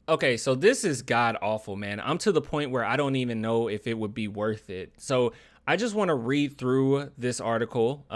Okay, so this is god awful, man. I'm to the point where I don't even know if it would be worth it. So I just want to read through this article,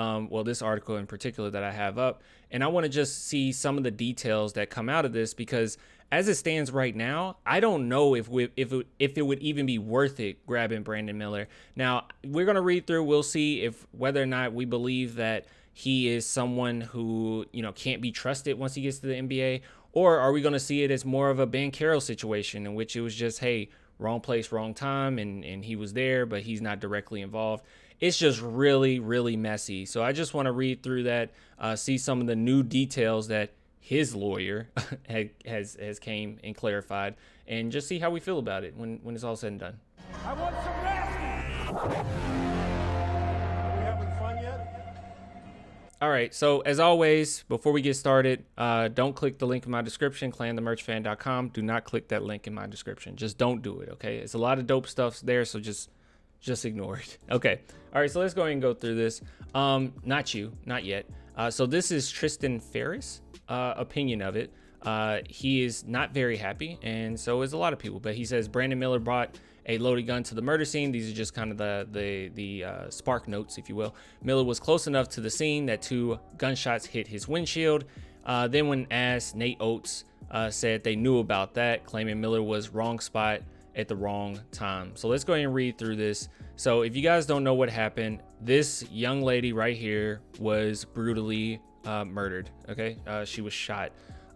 this article in particular that I have up, and I want to just see some of the details that come out of this because as it stands right now, I don't know if it would even be worth it grabbing Brandon Miller. Now we're gonna read through. We'll see if whether or not we believe that he is someone who can't be trusted once he gets to the NBA, or are we going to see it as more of a Ben Carroll situation in which it was just, hey, wrong place, wrong time, and he was there, but he's not directly involved. It's just really, really messy. So I just want to read through that, see some of the new details that his lawyer has came and clarified, and just see how we feel about it when it's all said and done. I want some nasty. Are we having fun yet? All right, so as always, before we get started, don't click the link in my description, clanthemerchfan.com. Do not click that link in my description. Just don't do it, okay? It's a lot of dope stuff there, so just ignore it. Okay, all right, so let's go ahead and go through this. Not yet. So this is Tristan Ferris' opinion of it. He is not very happy, and so is a lot of people. But he says Brandon Miller brought a loaded gun to the murder scene. These are just kind of the spark notes, if you will. Miller was close enough to the scene that 2 gunshots hit his windshield. Then when asked, Nate Oates said they knew about that, claiming Miller was wrong spot at the wrong time. So let's go ahead and read through this. So if you guys don't know what happened, this young lady right here was brutally murdered. Okay, she was shot.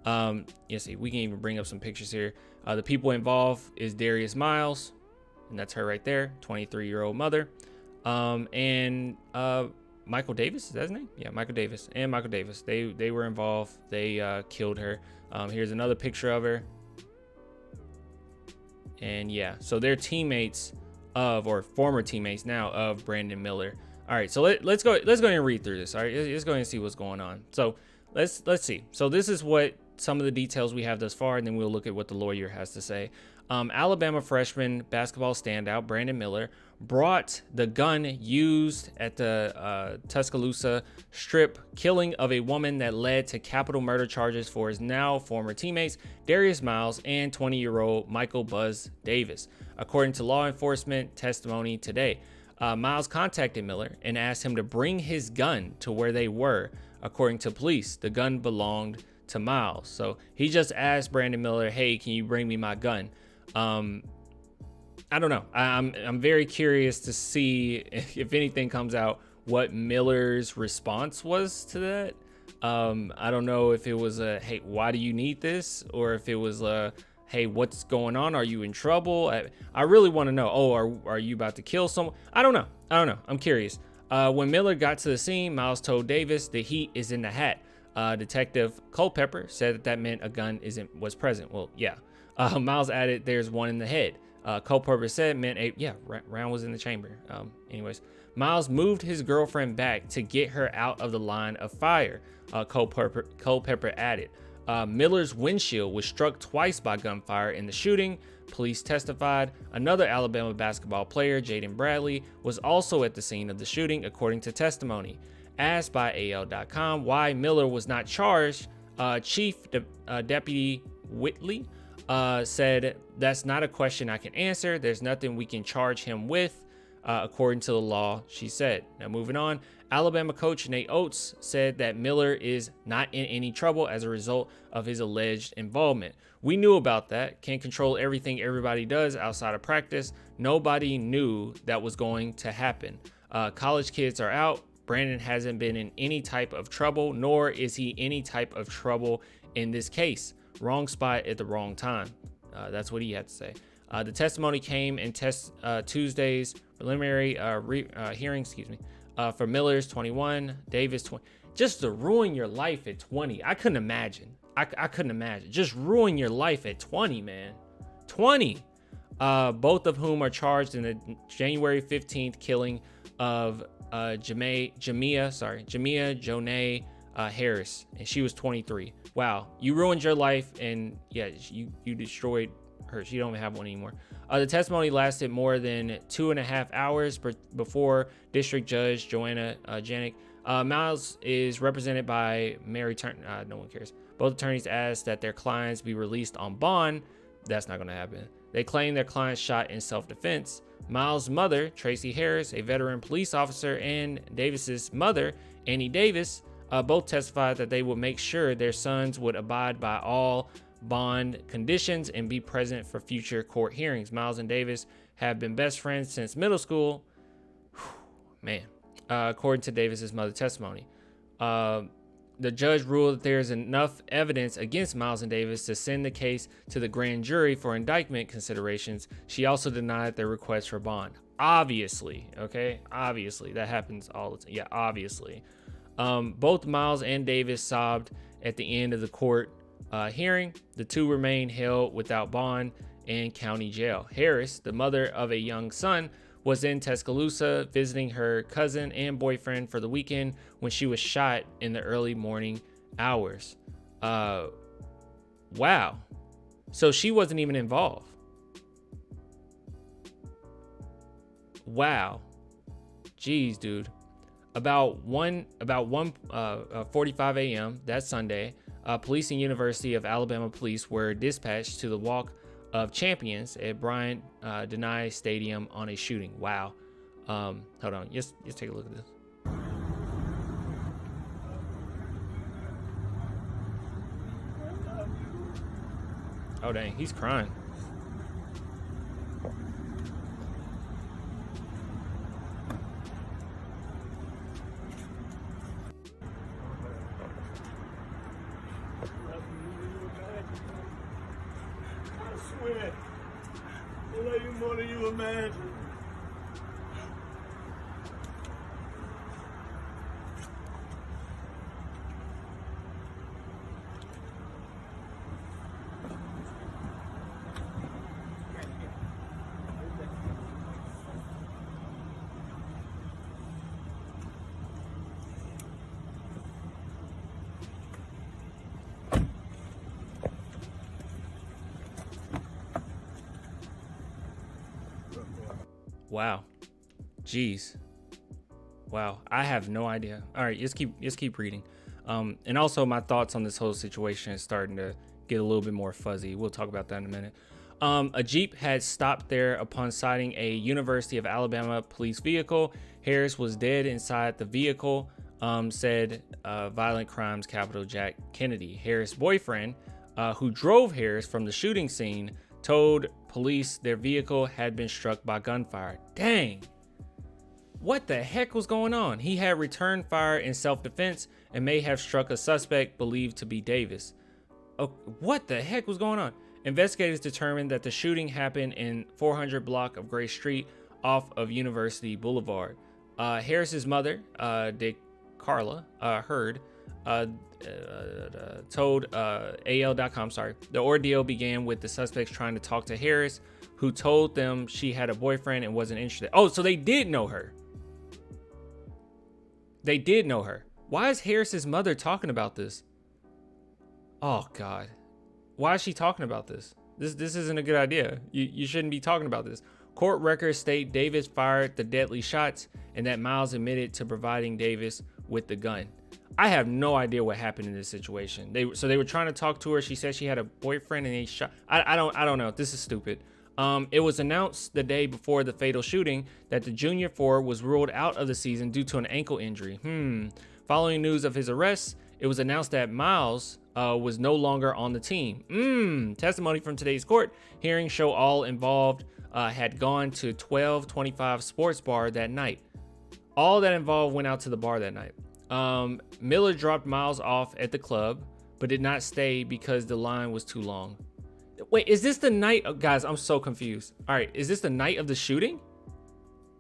You see, we can even bring up some pictures here. The people involved is Darius Miles, and that's her right there, 23-year-old mother. And Michael Davis, is that his name? Yeah, Michael Davis. They were involved. They killed her. Here's another picture of her. And yeah, so they're teammates of, or former teammates now of, Brandon Miller. All right, so let's go ahead and read through this. All right, let's go ahead and see what's going on. So let's see. So this is what some of the details we have thus far, and then we'll look at what the lawyer has to say. Alabama freshman basketball standout Brandon Miller brought the gun used at the Tuscaloosa Strip killing of a woman that led to capital murder charges for his now former teammates Darius Miles and 20-year-old Michael Buzz Davis. According to law enforcement testimony today, Miles contacted Miller and asked him to bring his gun to where they were. According to police, the gun belonged to Miles. So he just asked Brandon Miller, hey, can you bring me my gun? I don't know. I'm very curious to see if anything comes out what Miller's response was to that. I don't know if it was a, hey, why do you need this? Or if it was a, hey, what's going on? Are you in trouble? I really want to know. Oh, are you about to kill someone? I don't know. I'm curious. When Miller got to the scene, Miles told Davis the heat is in the hat. Detective Culpepper said that meant a gun was present. Well, yeah. Miles added, there's one in the head. Culpepper said meant round was in the chamber. Anyways, Miles moved his girlfriend back to get her out of the line of fire. Culpepper added, Miller's windshield was struck twice by gunfire in the shooting. Police testified another Alabama basketball player, Jaden Bradley, was also at the scene of the shooting, according to testimony. Asked by AL.com why Miller was not charged, Chief Deputy Whitley said, that's not a question I can answer. There's nothing we can charge him with, according to the law, she said. Now moving on, Alabama coach Nate Oates said that Miller is not in any trouble as a result of his alleged involvement. We knew about that. Can't control everything everybody does outside of practice. Nobody knew that was going to happen. College kids are out. Brandon hasn't been in any type of trouble, nor is he any type of trouble in this case. Wrong spot at the wrong time. That's what he had to say. The testimony came in Tuesday's preliminary hearing, for Miller's 21, Davis 20. Just to ruin your life at 20. I couldn't imagine. I couldn't imagine. Just ruin your life at 20, man. 20. Both of whom are charged in the January 15th killing of Jamia Jonay Harris, and she was 23. Wow, you ruined your life, and yeah, you destroyed her. She don't even have one anymore. The testimony lasted more than 2.5 hours before District Judge Joanna Janik. Miles is represented by Mary Turner. No one cares. Both attorneys asked that their clients be released on bond. That's not going to happen. They claim their client shot in self-defense. Miles' mother, Tracy Harris, a veteran police officer, and Davis's mother, Annie Davis, both testified that they would make sure their sons would abide by all bond conditions and be present for future court hearings. Miles and Davis have been best friends since middle school. Man, according to Davis's mother testimony. The judge ruled that there is enough evidence against Miles and Davis to send the case to the grand jury for indictment considerations. She also denied their request for bond. Obviously, okay? Obviously, that happens all the time. Yeah, obviously. Both Miles and Davis sobbed at the end of the court hearing. The two remain held without bond in county jail. Harris, the mother of a young son, was in Tuscaloosa visiting her cousin and boyfriend for the weekend when she was shot in the early morning hours. Wow. So she wasn't even involved. Wow. Jeez, dude. About 1:45 a.m. that Sunday, police and University of Alabama police were dispatched to the Walk of Champions at Bryant Denny Stadium on a shooting. Wow. Hold on. Let's take a look at this. Oh, dang. He's crying. More than you imagine. Wow. Jeez. Wow. I have no idea. All right, let's keep reading. And also my thoughts on this whole situation is starting to get a little bit more fuzzy. We'll talk about that in a minute. A Jeep had stopped there upon sighting a University of Alabama police vehicle. Harris was dead inside the vehicle, said violent crimes capital Jack Kennedy. Harris' boyfriend, who drove Harris from the shooting scene, told police their vehicle had been struck by gunfire. Dang. What the heck was going on? He had returned fire in self-defense and may have struck a suspect believed to be Davis. Oh, what the heck was going on? Investigators determined that the shooting happened in 400 block of Gray Street off of University Boulevard. Harris's mother, Carla Hurd, told AL.com, the ordeal began with the suspects trying to talk to Harris, who told them she had a boyfriend and wasn't interested. Oh, so they did know her. They did know her. Why is Harris's mother talking about this? Oh, God. Why is she talking about this? This isn't a good idea. You shouldn't be talking about this. Court records state Davis fired the deadly shots and that Miles admitted to providing Davis with the gun. I have no idea what happened in this situation. They were trying to talk to her. She said she had a boyfriend and they shot. I don't know. This is stupid. It was announced the day before the fatal shooting that the junior forward was ruled out of the season due to an ankle injury. Following news of his arrest, it was announced that Miles was no longer on the team. Testimony from today's court hearing show all involved had gone to 1225 Sports Bar that night. All that involved went out to the bar that night. Miller dropped Miles off at the club, but did not stay because the line was too long. Wait, is this the night of, guys, I'm so confused. All right, is this the night of the shooting?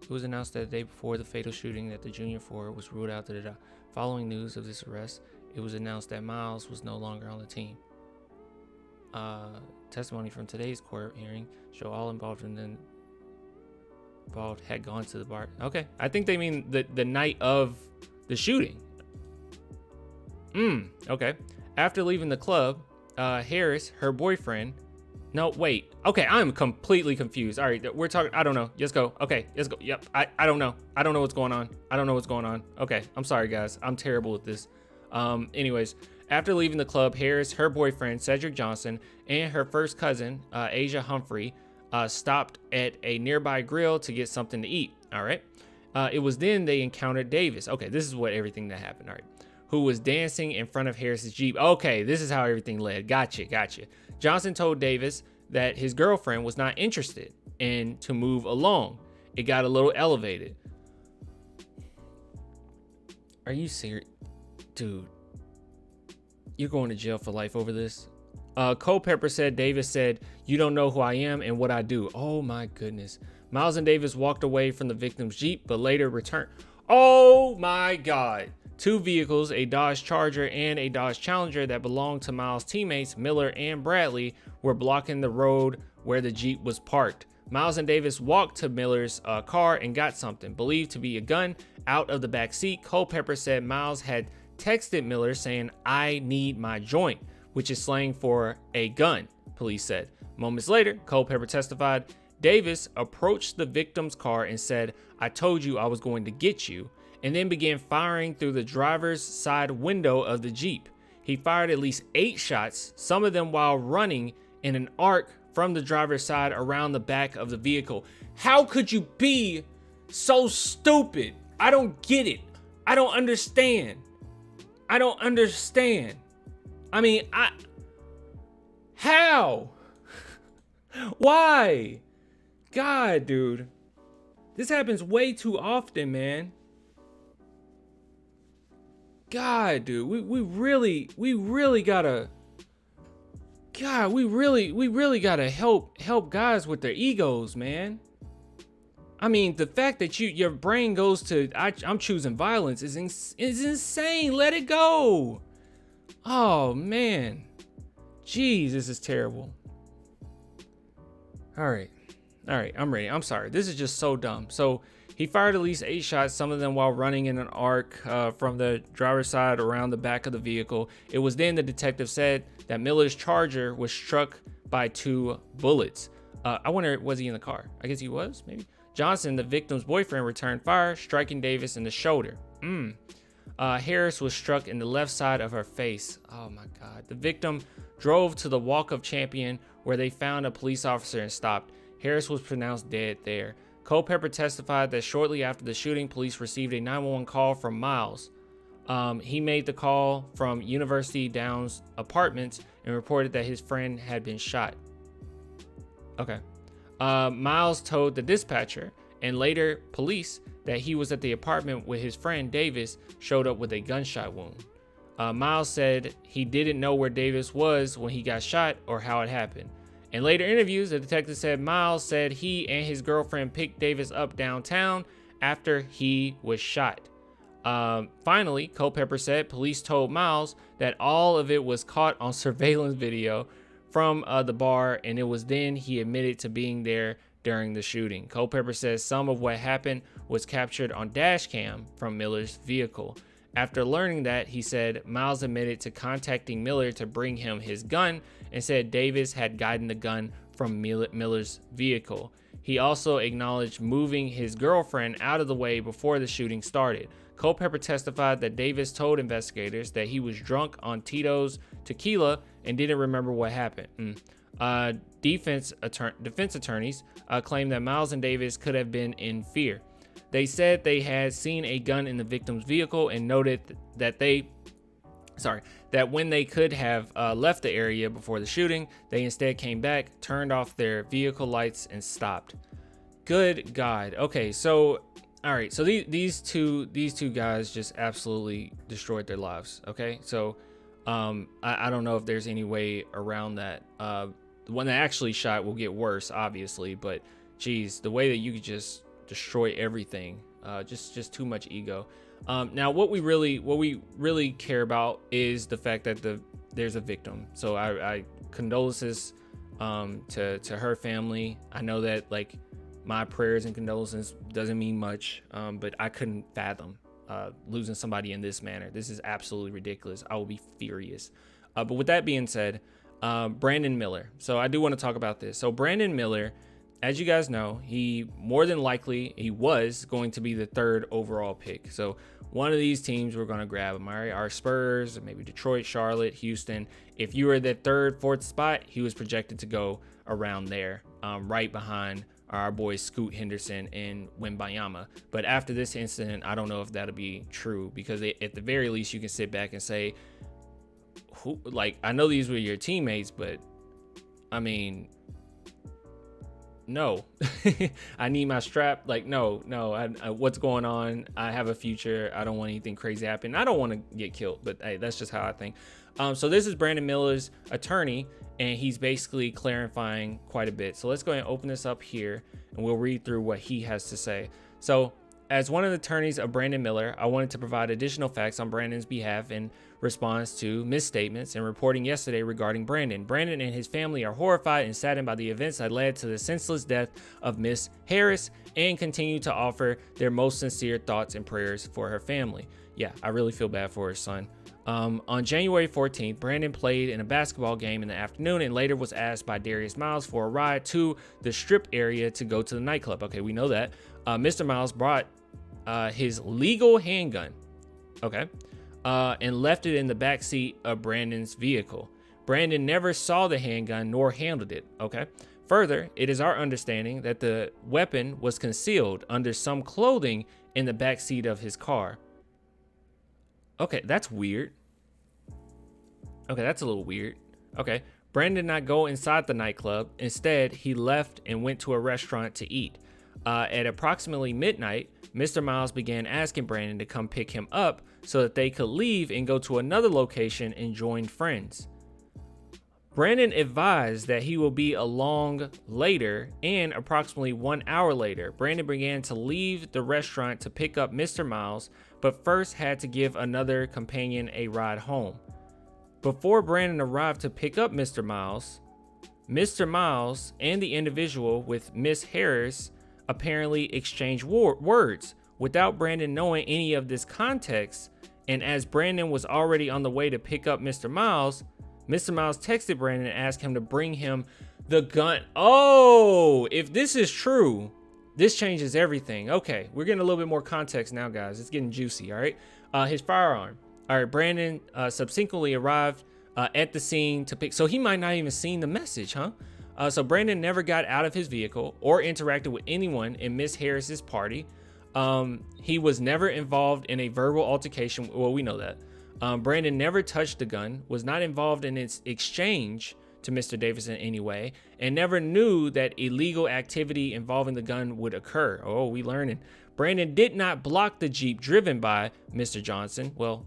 It was announced that the day before the fatal shooting that the junior forward was ruled out. Following news of this arrest, it was announced that Miles was no longer on the team. Testimony from today's court hearing show all involved had gone to the bar. Okay, I think they mean the night of the shooting. Okay. After leaving the club, Harris, her boyfriend. No, wait. Okay, I'm completely confused. All right, we're talking. I don't know. Let's go. Okay, let's go. Yep. I don't know. I don't know what's going on. Okay, I'm sorry, guys. I'm terrible at this. Anyways, After leaving the club, Harris, her boyfriend, Cedric Johnson, and her first cousin, Asia Humphrey, stopped at a nearby grill to get something to eat. All right. It was then they encountered Davis. Okay, this is what everything that happened. All right. Who was dancing in front of Harris's Jeep. Okay, this is how everything led. Gotcha. Johnson told Davis that his girlfriend was not interested and to move along. It got a little elevated. Are you serious? Dude, you're going to jail for life over this? Culpepper said Davis said, "You don't know who I am and what I do." Oh my goodness. Miles and Davis walked away from the victim's Jeep, but later returned. Oh my God. Two vehicles, a Dodge Charger and a Dodge Challenger that belonged to Miles' teammates, Miller and Bradley, were blocking the road where the Jeep was parked. Miles and Davis walked to Miller's car and got something, believed to be a gun, out of the back seat. Culpepper said Miles had texted Miller saying, "I need my joint," which is slang for a gun, police said. Moments later, Culpepper testified, Davis approached the victim's car and said, "I told you I was going to get you," and then began firing through the driver's side window of the Jeep. He fired at least 8 shots, some of them while running in an arc from the driver's side around the back of the vehicle. How could you be so stupid? I don't get it. I don't understand. I mean, how? Why? God, dude. This happens way too often, man. God, dude, we really gotta. God, we really gotta help guys with their egos, man. I mean, the fact that your brain goes to I'm choosing violence is insane. Let it go. Oh man, jeez, this is terrible. All right, I'm ready. I'm sorry. This is just so dumb. So he fired at least 8 shots, some of them while running in an arc from the driver's side around the back of the vehicle. It was then the detective said that Miller's Charger was struck by 2 bullets. I wonder, was he in the car? I guess he was, maybe. Johnson, the victim's boyfriend, returned fire, striking Davis in the shoulder. Harris was struck in the left side of her face. Oh my God. The victim drove to the Walk of Champion where they found a police officer and stopped. Harris was pronounced dead there. Culpepper testified that shortly after the shooting, police received a 911 call from Miles. He made the call from University Downs Apartments and reported that his friend had been shot. Okay. Miles told the dispatcher and later police that he was at the apartment with his friend Davis showed up with a gunshot wound. Miles said he didn't know where Davis was when he got shot or how it happened. In later interviews, the detective said Miles said he and his girlfriend picked Davis up downtown after he was shot. Finally, Culpepper said police told Miles that all of it was caught on surveillance video from the bar, and it was then he admitted to being there during the shooting. Culpepper says some of what happened was captured on dash cam from Miller's vehicle. After learning that, he said Miles admitted to contacting Miller to bring him his gun and said Davis had gotten the gun from Miller's vehicle. He also acknowledged moving his girlfriend out of the way before the shooting started. Culpepper testified that Davis told investigators that he was drunk on Tito's tequila and didn't remember what happened. Defense attorneys claimed that Miles and Davis could have been in fear. They said they had seen a gun in the victim's vehicle and noted that that when they could have left the area before the shooting, they instead came back, turned off their vehicle lights, and stopped. Good God. Okay, so all right, so these two guys just absolutely destroyed their lives. Okay, so I don't know if there's any way around that. The one that actually shot will get worse, obviously, but geez, the way that you could just destroy everything, just too much ego. Now what we really care about is the fact that there's a victim. So I condolences to her family. I know that like my prayers and condolences doesn't mean much, but I couldn't fathom losing somebody in this manner. This is absolutely ridiculous. I will be furious. But with that being said, Brandon Miller. So I do want to talk about this. So Brandon Miller as you guys know, he more than likely he was going to be the 3rd overall pick. So one of these teams we're going to grab him. All right, our Spurs, maybe Detroit, Charlotte, Houston. If you were the 3rd, 4th spot, he was projected to go around there, right behind our boys Scoot Henderson and Wembanyama. But after this incident, I don't know if that'll be true, because at the very least you can sit back and say, who, like, I know these were your teammates, but I mean, no. I need my strap. Like, no, what's going on? I have a future. I don't want anything crazy happen. I don't want to get killed, but hey, that's just how I think. So this is Brandon Miller's attorney, and he's basically clarifying quite a bit. So let's go ahead and open this up here, and we'll read through what he has to say. So, as one of the attorneys of Brandon Miller, I wanted to provide additional facts on Brandon's behalf in response to misstatements and reporting yesterday regarding Brandon. Brandon and his family are horrified and saddened by the events that led to the senseless death of Miss Harris, and continue to offer their most sincere thoughts and prayers for her family. Yeah, I really feel bad for her son. On January 14th, Brandon played in a basketball game in the afternoon and later was asked by Darius Miles for a ride to the strip area to go to the nightclub. Okay, we know that. Mr. Miles brought his legal handgun, okay, and left it in the back seat of Brandon's vehicle. Brandon never saw the handgun nor handled it, okay? Further, it is our understanding that the weapon was concealed under some clothing in the back seat of his car. Okay, that's weird. Okay, that's a little weird. Okay, Brandon did not go inside the nightclub. Instead, he left and went to a restaurant to eat. At approximately midnight, Mr. Miles began asking Brandon to come pick him up so that they could leave and go to another location and join friends. Brandon advised that he will be along later, and approximately 1 hour later, Brandon began to leave the restaurant to pick up Mr. Miles, but first had to give another companion a ride home. Before Brandon arrived to pick up Mr. Miles and the individual with Miss Harris apparently exchanged words without Brandon knowing any of this context. And as Brandon was already on the way to pick up Mr. Miles texted Brandon and asked him to bring him the gun. Oh, if this is true, this changes everything. Okay, we're getting a little bit more context now, guys. It's getting juicy, all right? His firearm. All right, Brandon subsequently arrived at the scene to pick. So he might not even seen the message, huh? So Brandon never got out of his vehicle or interacted with anyone in Miss Harris's party. He was never involved in a verbal altercation. Well, we know that. Brandon never touched the gun, was not involved in its exchange to Mr. Davis in any way, and never knew that illegal activity involving the gun would occur. Oh, we learning. Brandon did not block the Jeep driven by Mr. Johnson. Well,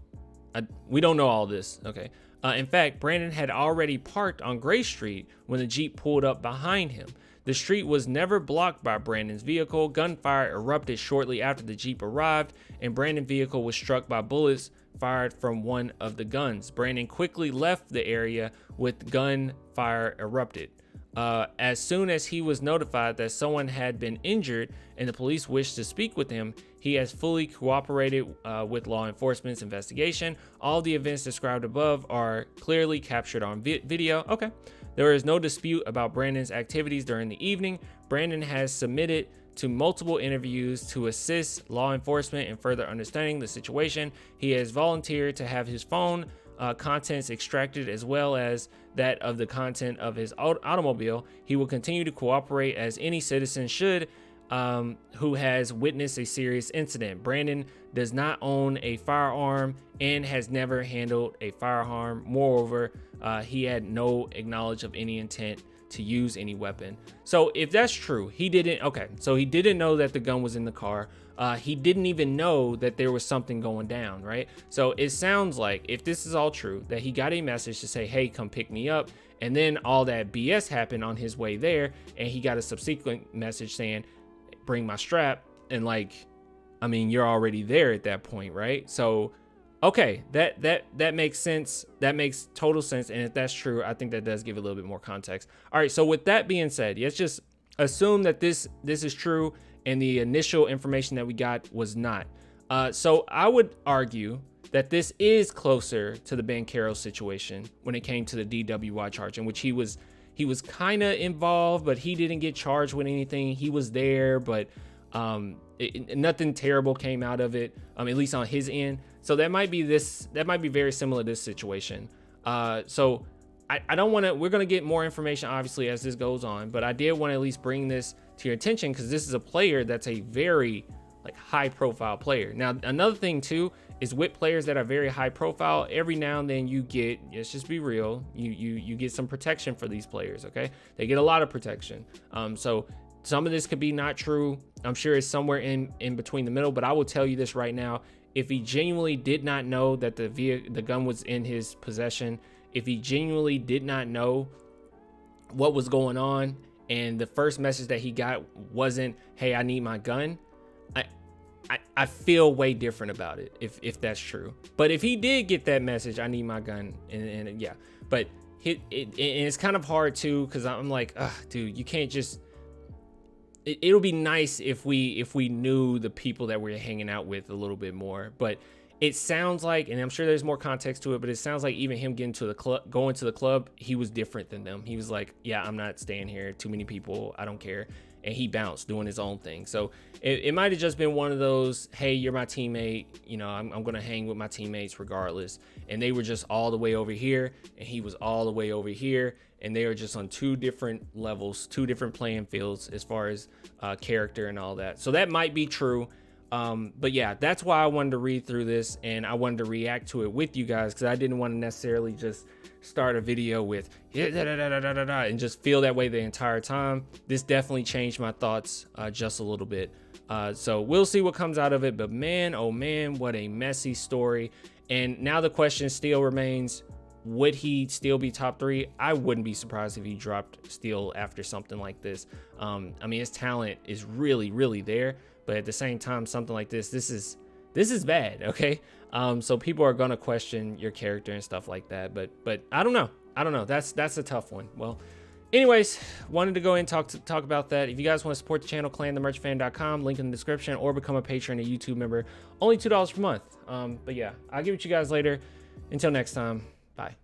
we don't know all this. Okay. In fact, Brandon had already parked on Gray Street when the Jeep pulled up behind him. The street was never blocked by Brandon's vehicle. Gunfire erupted shortly after the Jeep arrived, and Brandon's vehicle was struck by bullets fired from one of the guns. Brandon quickly left the area with gunfire erupted. As soon as he was notified that someone had been injured and the police wished to speak with him, he has fully cooperated with law enforcement's investigation. All the events described above are clearly captured on video. Okay. There is no dispute about Brandon's activities during the evening. Brandon has submitted to multiple interviews to assist law enforcement in further understanding the situation. He has volunteered to have his phone contents extracted, as well as that of the content of his automobile. He will continue to cooperate as any citizen should who has witnessed a serious incident. Brandon does not own a firearm and has never handled a firearm. Moreover, he had no knowledge of any intent to use any weapon. So if that's true, he didn't know that the gun was in the car. He didn't even know that there was something going down, right? So it sounds like, if this is all true, that he got a message to say, hey, come pick me up. And then all that BS happened on his way there. And he got a subsequent message saying, bring my strap. And you're already there at that point, right? So, okay, that makes sense. That makes total sense. And if that's true, I think that does give a little bit more context. All right, so with that being said, let's just assume that this is true and the initial information that we got was not. So I would argue that this is closer to the Banchero situation when it came to the DWI charge, in which he he was kind of involved, but he didn't get charged with anything. He was there, but nothing terrible came out of it, at least on his end. So that might be very similar to this situation. So I don't want to, we're going to get more information obviously as this goes on, but I did want to at least bring this to your attention because this is a player that's a very like high profile player. Now, another thing too is with players that are very high profile, every now and then you get, let's just be real, you get some protection for these players. Okay. They get a lot of protection. So some of this could be not true. I'm sure it's somewhere in between the middle, but I will tell you this right now. If he genuinely did not know that the gun was in his possession, if he genuinely did not know what was going on, and the first message that he got wasn't, hey, I need my gun, I feel way different about it if that's true. But if he did get that message, I need my gun, and yeah, but it's kind of hard too, because I'm like, dude, you can't just. It'll be nice if we knew the people that we're hanging out with a little bit more, but it sounds like, and I'm sure there's more context to it, but it sounds like even him going to the club, he was different than them. He was like, yeah, I'm not staying here. Too many people. I don't care. And he bounced doing his own thing. So it might've just been one of those, hey, you're my teammate. You know, I'm going to hang with my teammates regardless. And they were just all the way over here and he was all the way over here. And they are just on two different levels, two different playing fields as far as character and all that. So that might be true. But yeah, that's why I wanted to read through this and I wanted to react to it with you guys, because I didn't want to necessarily just start a video with and just feel that way the entire time. This definitely changed my thoughts just a little bit. So we'll see what comes out of it. But man, oh man, what a messy story. And now the question still remains, would he still be top 3? I wouldn't be surprised if he dropped still after something like this. I mean, his talent is really, really there, but at the same time, something like this is bad. Okay. So people are going to question your character and stuff like that, but I don't know. That's a tough one. Well, anyways, wanted to go in and talk about that. If you guys want to support the channel, clanthemerchfan.com, link in the description, or become a patron, a YouTube member, only $2 per month. But yeah, I'll get with you guys later. Until next time. Bye.